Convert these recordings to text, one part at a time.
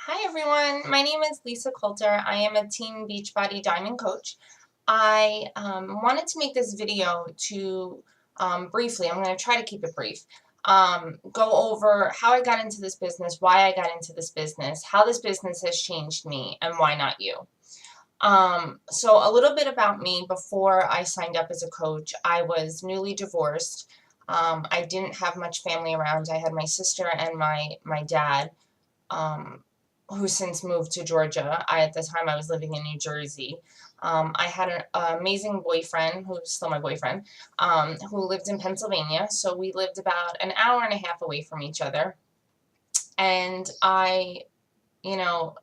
Hi everyone, my name is Lisa Coulter. I am a Team Beachbody Diamond Coach. I wanted to make this video to briefly, I'm going to try to keep it brief, go over how I got into this business, why I got into this business, how this business has changed me, and why not you. So a little bit about me. Before I signed up as a coach, I was newly divorced. I didn't have much family around. I had my sister and my dad. Who since moved to Georgia. At the time I was living in New Jersey. I had an amazing boyfriend, who's still my boyfriend, who lived in Pennsylvania. So we lived about an hour and a half away from each other. And I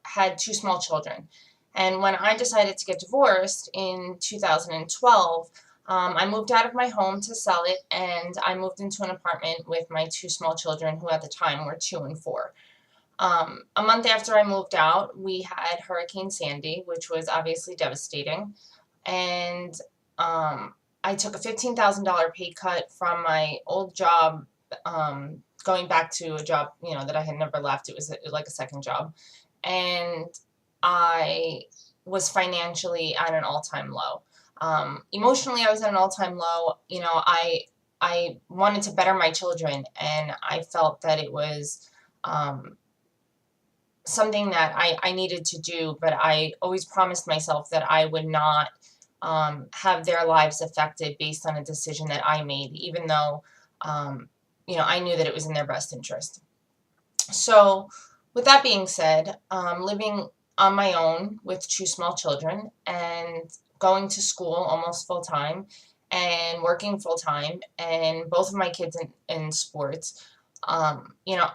had two small children. And when I decided to get divorced in 2012, I moved out of my home to sell it, and I moved into an apartment with my two small children, who at the time were 2 and 4. A month after I moved out, we had Hurricane Sandy, which was obviously devastating. And I took a $15,000 pay cut from my old job, going back to a job, that I had never left. It was like a second job. And I was financially at an all-time low. Emotionally, I was at an all-time low. I wanted to better my children, and I felt that it was something that I needed to do, but I always promised myself that I would not have their lives affected based on a decision that I made, even though, I knew that it was in their best interest. So, with that being said, living on my own with two small children and going to school almost full time and working full time, and both of my kids in sports,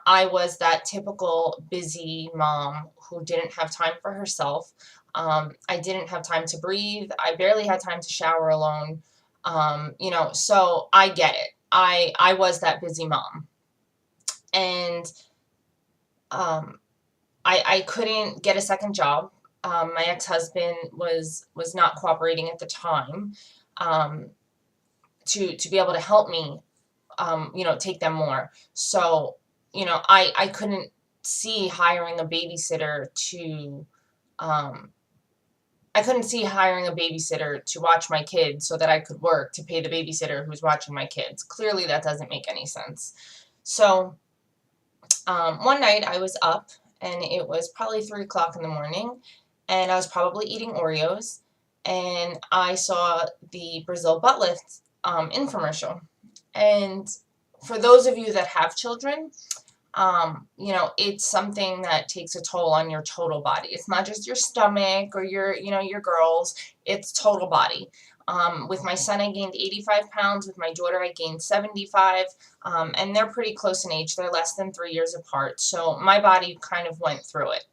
I was that typical busy mom who didn't have time for herself. I didn't have time to breathe. I barely had time to shower alone. So I get it. I was that busy mom. And um, I couldn't get a second job. My ex-husband was not cooperating at the time, um, to be able to help me, take them more. So, I couldn't see hiring a babysitter to, um, I couldn't see hiring a babysitter to watch my kids so that I could work to pay the babysitter who's watching my kids. Clearly, that doesn't make any sense. So, one night I was up, and it was probably 3 o'clock in the morning, and I was probably eating Oreos, and I saw the Brazil butt lift infomercial. And for those of you that have children, it's something that takes a toll on your total body. It's not just your stomach or your girls, it's total body. With my son, I gained 85 pounds. With my daughter, I gained 75. And they're pretty close in age. They're less than 3 years apart. So my body kind of went through it.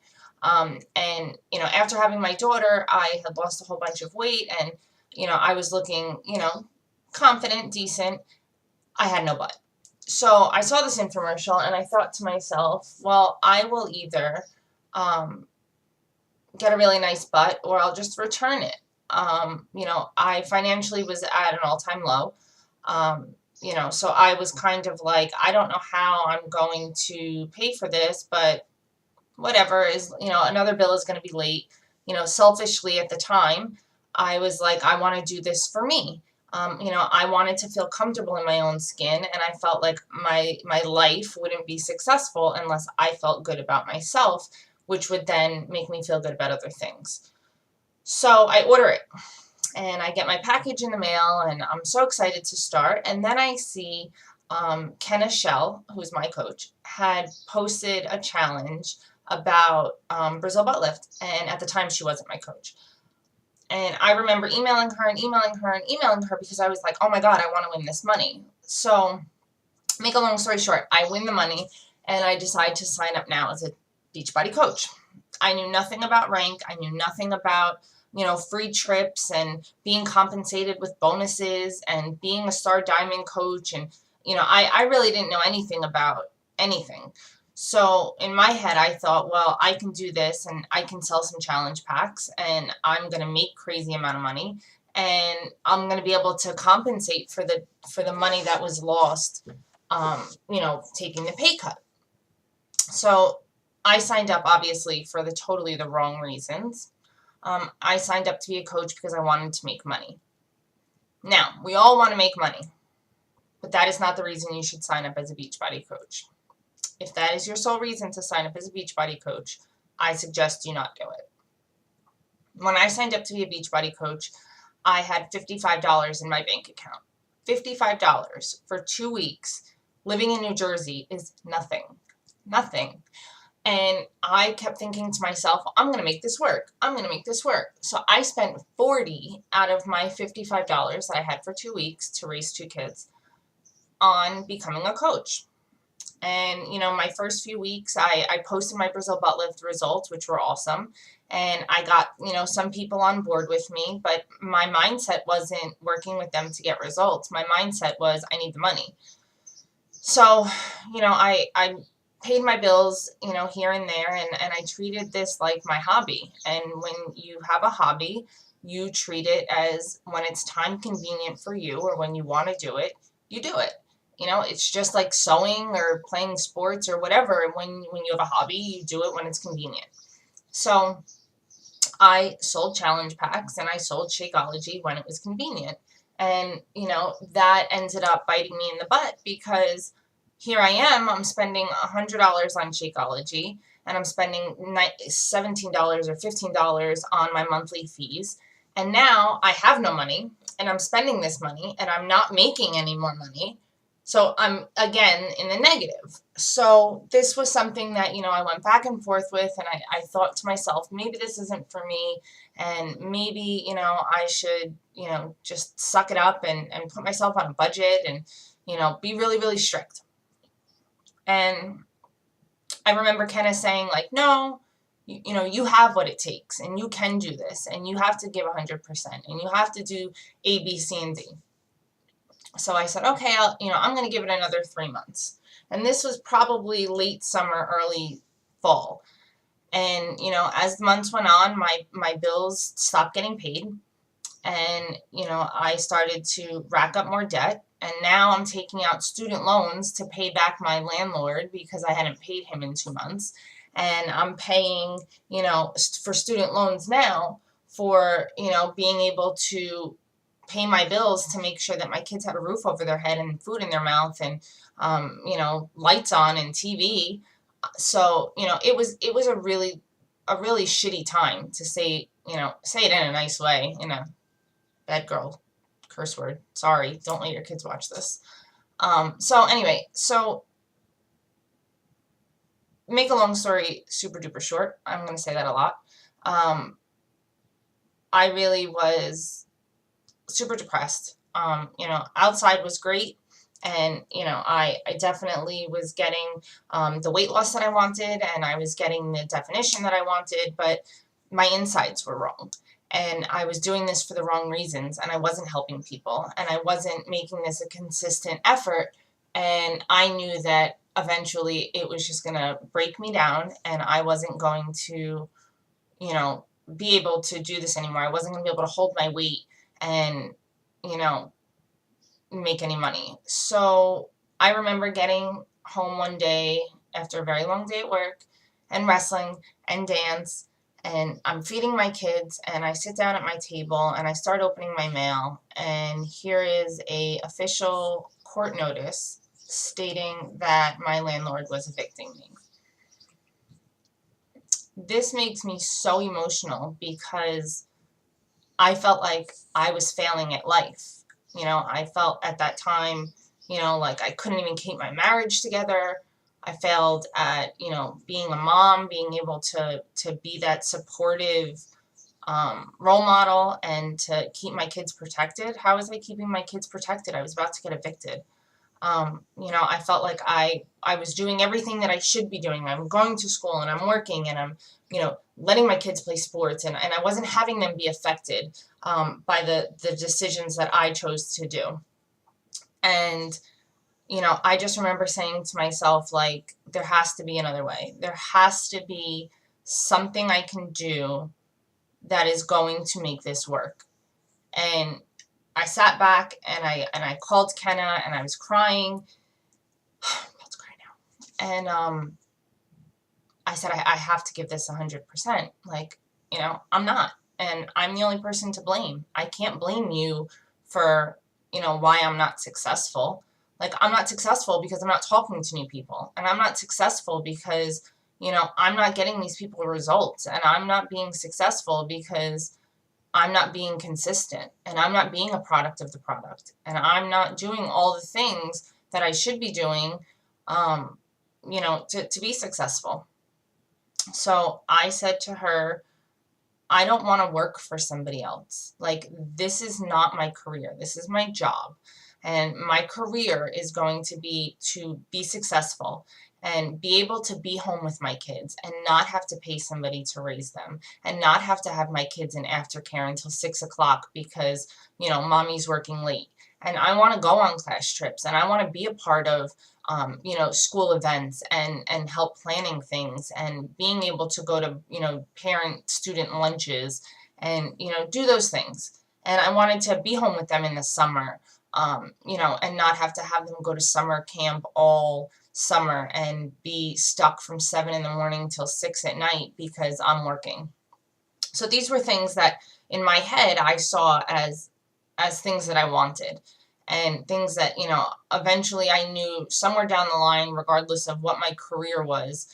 After having my daughter, I had lost a whole bunch of weight, and, I was looking, confident, decent. I had no butt. So I saw this infomercial, and I thought to myself, well, I will either get a really nice butt, or I'll just return it. I financially was at an all-time low. So I was kind of like, I don't know how I'm going to pay for this, but whatever is, another bill is going to be late. Selfishly at the time, I was like, I want to do this for me. I wanted to feel comfortable in my own skin, and I felt like my life wouldn't be successful unless I felt good about myself, which would then make me feel good about other things. So I order it, and I get my package in the mail, and I'm so excited to start. And then I see Kenna Shell, who's my coach, had posted a challenge about Brazil butt lift, and at the time she wasn't my coach. And I remember emailing her and emailing her and emailing her because I was like, oh my God, I want to win this money. So, make a long story short, I win the money, and I decide to sign up now as a Beachbody coach. I knew nothing about rank. I knew nothing about, free trips and being compensated with bonuses and being a star diamond coach. And, I really didn't know anything about anything. So in my head, I thought, well, I can do this, and I can sell some challenge packs, and I'm going to make crazy amount of money, and I'm going to be able to compensate for the money that was lost, taking the pay cut. So I signed up obviously for totally the wrong reasons. I signed up to be a coach because I wanted to make money. Now, we all want to make money, but that is not the reason you should sign up as a Beachbody coach. If that is your sole reason to sign up as a Beachbody coach, I suggest you not do it. When I signed up to be a Beachbody coach, I had $55 in my bank account. $55 for 2 weeks living in New Jersey is nothing. Nothing. And I kept thinking to myself, I'm going to make this work. I'm going to make this work. So I spent $40 out of my $55 that I had for 2 weeks to raise 2 kids on becoming a coach. And, my first few weeks, I posted my Brazil butt lift results, which were awesome. And I got, some people on board with me, but my mindset wasn't working with them to get results. My mindset was, I need the money. So, I paid my bills, here and there, and I treated this like my hobby. And when you have a hobby, you treat it as when it's time convenient for you or when you want to do it, you do it. It's just like sewing or playing sports or whatever. When you have a hobby, you do it when it's convenient. So I sold challenge packs and I sold Shakeology when it was convenient. And, that ended up biting me in the butt because here I am, I'm spending $100 on Shakeology and I'm spending $17 or $15 on my monthly fees. And now I have no money and I'm spending this money and I'm not making any more money. So I'm again in the negative. So this was something that, I went back and forth with, and I thought to myself, maybe this isn't for me. And maybe, I should, just suck it up and put myself on a budget and, be really, really strict. And I remember Kenna saying like, no, you have what it takes and you can do this and you have to give 100% and you have to do A, B, C, and D. So I said, okay, I'm going to give it another 3 months. And this was probably late summer, early fall. And, as the months went on, my bills stopped getting paid. And, I started to rack up more debt. And now I'm taking out student loans to pay back my landlord because I hadn't paid him in 2 months. And I'm paying, for student loans now for, being able to pay my bills to make sure that my kids have a roof over their head and food in their mouth and, lights on and TV. So, it was a really shitty time to say it in a nice way, bad girl curse word. Sorry, don't let your kids watch this. So anyway, make a long story super duper short. I'm going to say that a lot. I really was super depressed. Outside was great. And, I definitely was getting the weight loss that I wanted and I was getting the definition that I wanted, but my insides were wrong. And I was doing this for the wrong reasons and I wasn't helping people and I wasn't making this a consistent effort. And I knew that eventually it was just going to break me down and I wasn't going to, be able to do this anymore. I wasn't going to be able to hold my weight and, make any money. So I remember getting home one day after a very long day at work and wrestling and dance, and I'm feeding my kids and I sit down at my table and I start opening my mail, and here is a official court notice stating that my landlord was evicting me. This makes me so emotional because I felt like I was failing at life. I felt at that time, like I couldn't even keep my marriage together. I failed at, being a mom, being able to be that supportive role model and to keep my kids protected. How was I keeping my kids protected? I was about to get evicted. I felt like I was doing everything that I should be doing. I'm going to school and I'm working and I'm, letting my kids play sports and I wasn't having them be affected by the decisions that I chose to do. And, I just remember saying to myself, like, there has to be another way. There has to be something I can do that is going to make this work. And I sat back and I called Kenna and I was crying. I'm about to cry now. And I said, I have to give this 100%. Like, I'm not. And I'm the only person to blame. I can't blame you for, why I'm not successful. Like, I'm not successful because I'm not talking to new people. And I'm not successful because, I'm not getting these people results. And I'm not being successful because I'm not being consistent. And I'm not being a product of the product. And I'm not doing all the things that I should be doing, um, to be successful. So I said to her, I don't want to work for somebody else. Like, this is not my career. This is my job. And my career is going to be successful and be able to be home with my kids and not have to pay somebody to raise them and not have to have my kids in aftercare until 6 o'clock because, mommy's working late. And I want to go on class trips and I want to be a part of school events and help planning things and being able to go to, parent student lunches and, do those things. And I wanted to be home with them in the summer, and not have to have them go to summer camp all summer and be stuck from 7 in the morning till 6 at night because I'm working. So these were things that in my head I saw as things that I wanted and things that, eventually I knew somewhere down the line, regardless of what my career was,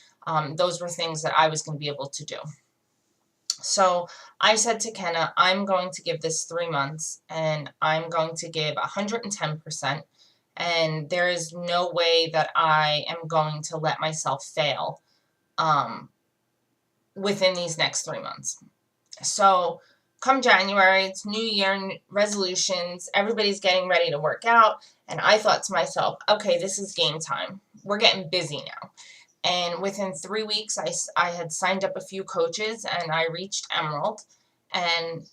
those were things that I was going to be able to do. So I said to Kenna, I'm going to give this 3 months and I'm going to give 110%. And there is no way that I am going to let myself fail within these next 3 months. So come January, it's New Year resolutions. Everybody's getting ready to work out. And I thought to myself, okay, this is game time. We're getting busy now. And within 3 weeks, I had signed up a few coaches and I reached Emerald. And,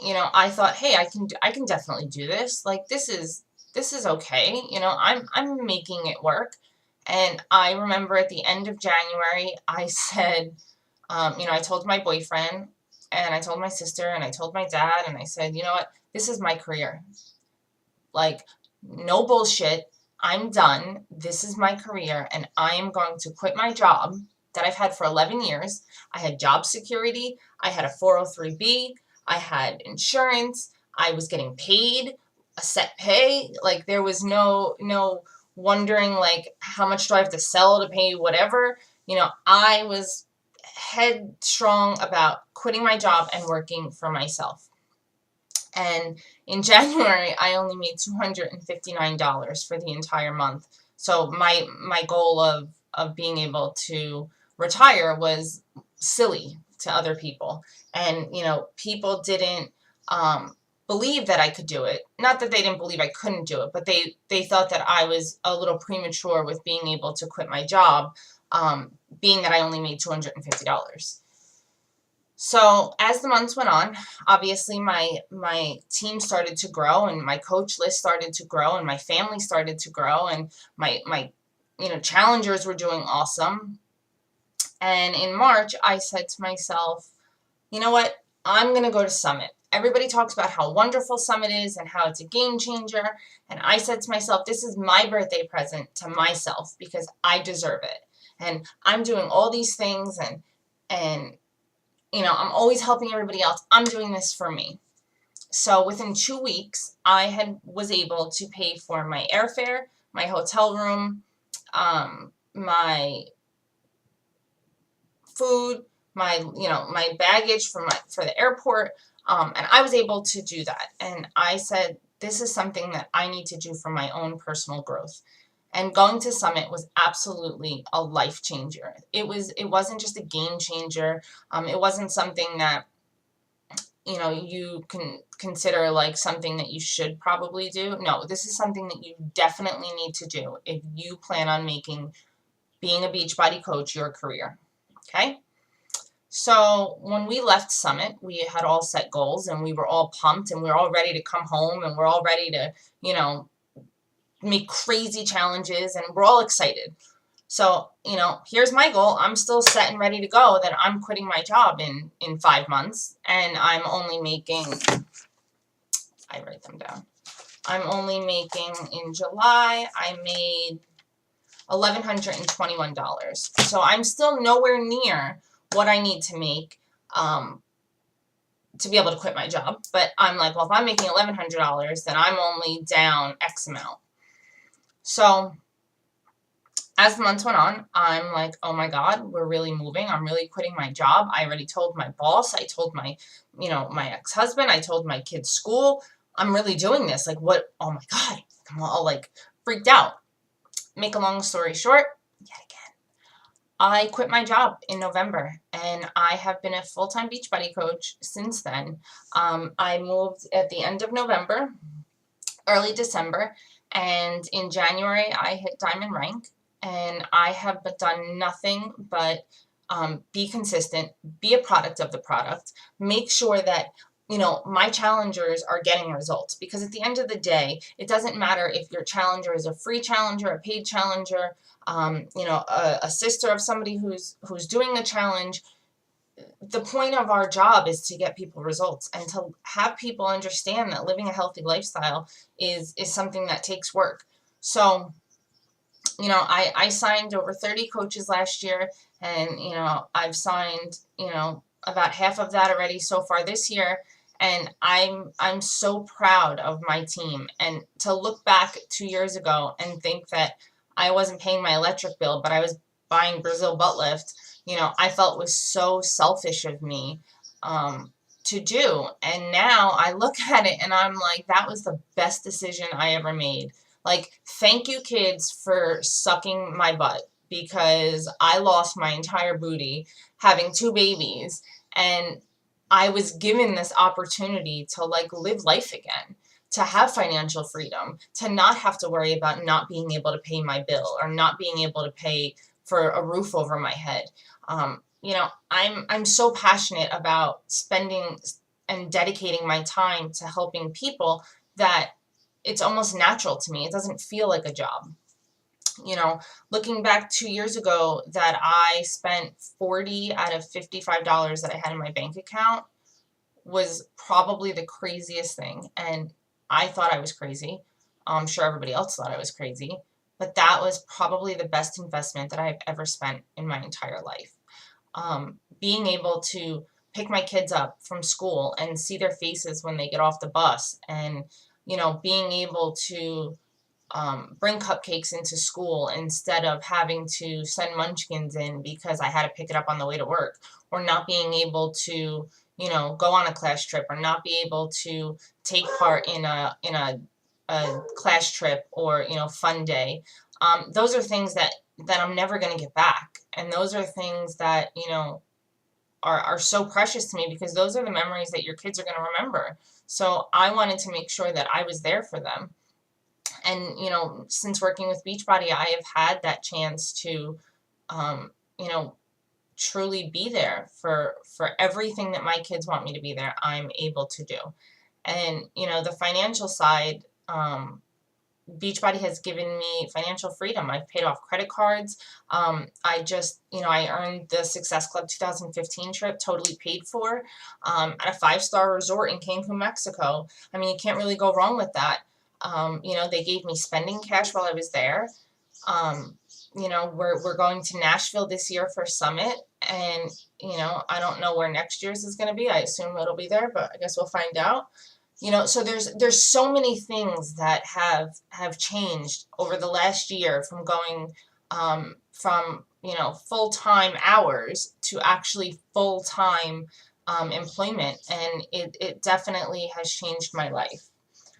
I thought, hey, I can definitely do this. Like, this is okay. I'm making it work. And I remember at the end of January, I said, I told my boyfriend and I told my sister and I told my dad and I said, you know what, this is my career. Like, no bullshit. I'm done. This is my career and I am going to quit my job that I've had for 11 years. I had job security. I had a 403B. I had insurance. I was getting paid a set pay. Like, there was no wondering, like, how much do I have to sell to pay whatever. I was headstrong about quitting my job and working for myself. And in January, I only made $259 for the entire month. So my goal of being able to retire was silly to other people. And, people didn't believe that I could do it. Not that they didn't believe I couldn't do it, but they thought that I was a little premature with being able to quit my job, being that I only made $250. So as the months went on, obviously my team started to grow and my coach list started to grow and my family started to grow and my challengers were doing awesome. And in March, I said to myself, you know what? I'm going to go to Summit. Everybody talks about how wonderful Summit is and how it's a game changer. And I said to myself, this is my birthday present to myself because I deserve it. And I'm doing all these things and I'm always helping everybody else. I'm doing this for me. So within 2 weeks, I was able to pay for my airfare, my hotel room, my food, my baggage for the airport, and I was able to do that. And I said, this is something that I need to do for my own personal growth. And going to Summit was absolutely a life changer. It wasn't just a game changer. It wasn't something that, you can consider like something that you should probably do. No, this is something that you definitely need to do if you plan on making being a Beachbody coach your career. Okay? So when we left Summit, we had all set goals and we were all pumped and we were all ready to come home and we're all ready to, make crazy challenges and we're all excited. So, here's my goal. I'm still set and ready to go that I'm quitting my job in 5 months and I'm only making, I write them down. I'm only making in July, I made $1,121. So I'm still nowhere near what I need to make to be able to quit my job. But I'm like, well, if I'm making $1,100, then I'm only down X amount. So as the months went on, I'm like, oh my God, we're really moving. I'm really quitting my job. I already told my boss. I told my, my ex-husband. I told my kids' school. I'm really doing this. Like, what? Oh my God. I'm all like freaked out. Make a long story short, yet again, I quit my job in November, and I have been a full-time Beachbody coach since then. I moved at the end of November, early December, and in January I hit diamond rank. And I have done nothing but be consistent, be a product of the product, make sure that my challengers are getting results. Because at the end of the day, it doesn't matter if your challenger is a free challenger, a paid challenger, a sister of somebody who's doing the challenge. The point of our job is to get people results and to have people understand that living a healthy lifestyle is something that takes work. So I signed over 30 coaches last year, and, I've signed, about half of that already so far this year. And I'm so proud of my team. And to look back 2 years ago and think that I wasn't paying my electric bill, but I was buying Brazil butt lift, I felt was so selfish of me to do. And now I look at it and I'm like, that was the best decision I ever made. Like, thank you, kids, for sucking my butt, because I lost my entire booty having 2 babies, and I was given this opportunity to live life again, to have financial freedom, to not have to worry about not being able to pay my bill or not being able to pay for a roof over my head. I'm so passionate about spending and dedicating my time to helping people that it's almost natural to me. It doesn't feel like a job. Looking back 2 years ago, that I spent 40 out of $55 that I had in my bank account was probably the craziest thing. And I thought I was crazy. I'm sure everybody else thought I was crazy. But that was probably the best investment that I've ever spent in my entire life. Being able to pick my kids up from school and see their faces when they get off the bus, and being able to bring cupcakes into school instead of having to send munchkins in because I had to pick it up on the way to work, or not being able to, go on a class trip, or not be able to take part in a class trip or, fun day. Those are things that I'm never going to get back. And those are things that, are so precious to me, because those are the memories that your kids are going to remember. So I wanted to make sure that I was there for them. And, since working with Beachbody, I have had that chance to, truly be there for everything that my kids want me to be there. I'm able to do. And, the financial side, Beachbody has given me financial freedom. I've paid off credit cards. I earned the Success Club 2015 trip totally paid for at a 5-star resort in Cancun, Mexico. I mean, you can't really go wrong with that. They gave me spending cash while I was there. We're going to Nashville this year for Summit, and, I don't know where next year's is going to be. I assume it'll be there, but I guess we'll find out. So there's so many things that have changed over the last year, from going from full-time hours to actually full-time employment, and it definitely has changed my life.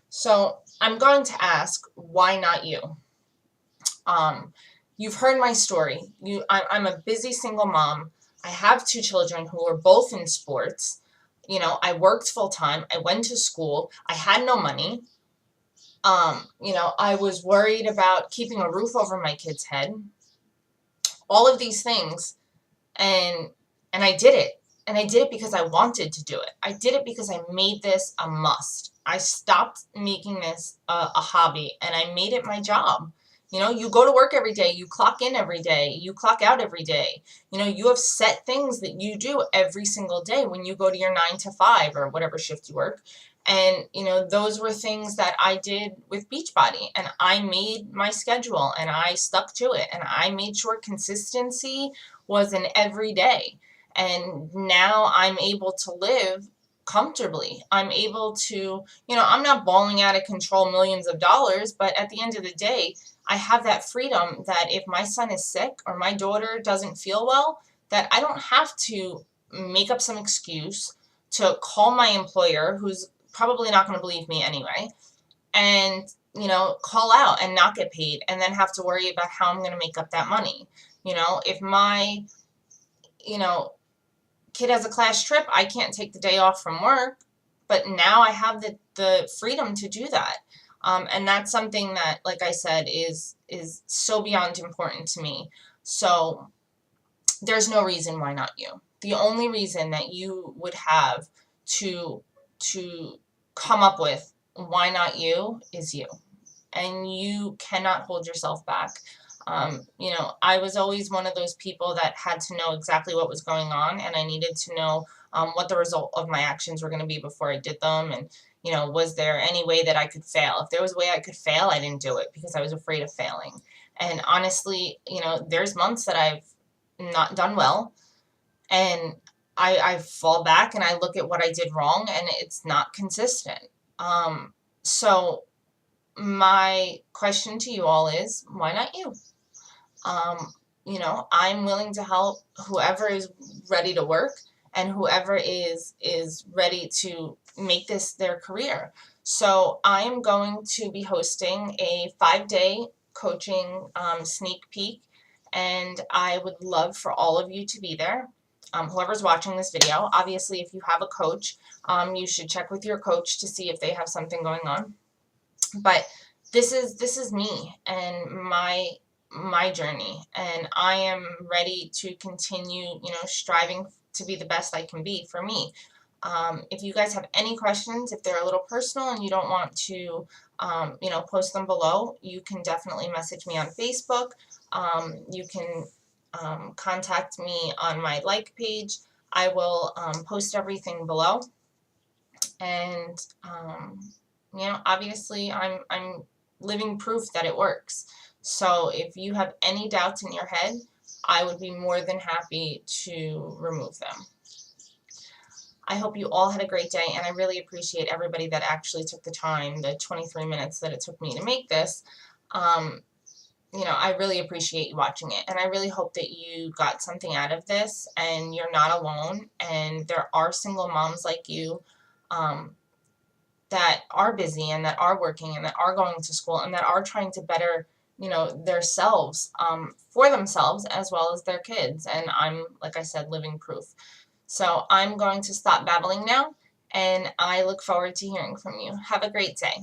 So I'm going to ask, why not you? You've heard my story. I'm a busy single mom. I have 2 children who are both in sports. I worked full time. I went to school. I had no money. I was worried about keeping a roof over my kid's head. All of these things. And I did it. And I did it because I wanted to do it. I did it because I made this a must. I stopped making this a hobby, and I made it my job. You go to work every day, you clock in every day, you clock out every day. You have set things that you do every single day when you go to your 9 to 5 or whatever shift you work. And, those were things that I did with Beachbody, and I made my schedule and I stuck to it, and I made sure consistency was an everyday. And now I'm able to live comfortably. I'm able to, I'm not balling out of control millions of dollars, but at the end of the day, I have that freedom that if my son is sick or my daughter doesn't feel well, that I don't have to make up some excuse to call my employer, who's probably not going to believe me anyway, and, call out and not get paid and then have to worry about how I'm going to make up that money. If my, you know, kid has a class trip, I can't take the day off from work, but now I have the freedom to do that. And that's something that, like I said, is so beyond important to me. So there's no reason why not you. The only reason that you would have to come up with why not you is you. And you cannot hold yourself back. I was always one of those people that had to know exactly what was going on, and I needed to know what the result of my actions were going to be before I did them. And, was there any way that I could fail? If there was a way I could fail, I didn't do it because I was afraid of failing. And honestly, there's months that I've not done well, and I fall back and I look at what I did wrong, and it's not consistent. So my question to you all is, why not you? I'm willing to help whoever is ready to work and whoever is ready to make this their career. So I'm going to be hosting a 5-day coaching sneak peek, and I would love for all of you to be there. Whoever's watching this video, obviously, if you have a coach, you should check with your coach to see if they have something going on. But this is me and my journey, and I am ready to continue, striving to be the best I can be for me. If you guys have any questions, if they're a little personal and you don't want to, post them below, you can definitely message me on Facebook. You can contact me on my like page. I will post everything below. And, obviously I'm living proof that it works. So if you have any doubts in your head, I would be more than happy to remove them. I hope you all had a great day, and I really appreciate everybody that actually took the time, the 23 minutes that it took me to make this. I really appreciate you watching it, and I really hope that you got something out of this, and you're not alone, and there are single moms like you that are busy and that are working and that are going to school and that are trying to better, their selves, for themselves as well as their kids. And I'm, like I said, living proof. So I'm going to stop babbling now, and I look forward to hearing from you. Have a great day.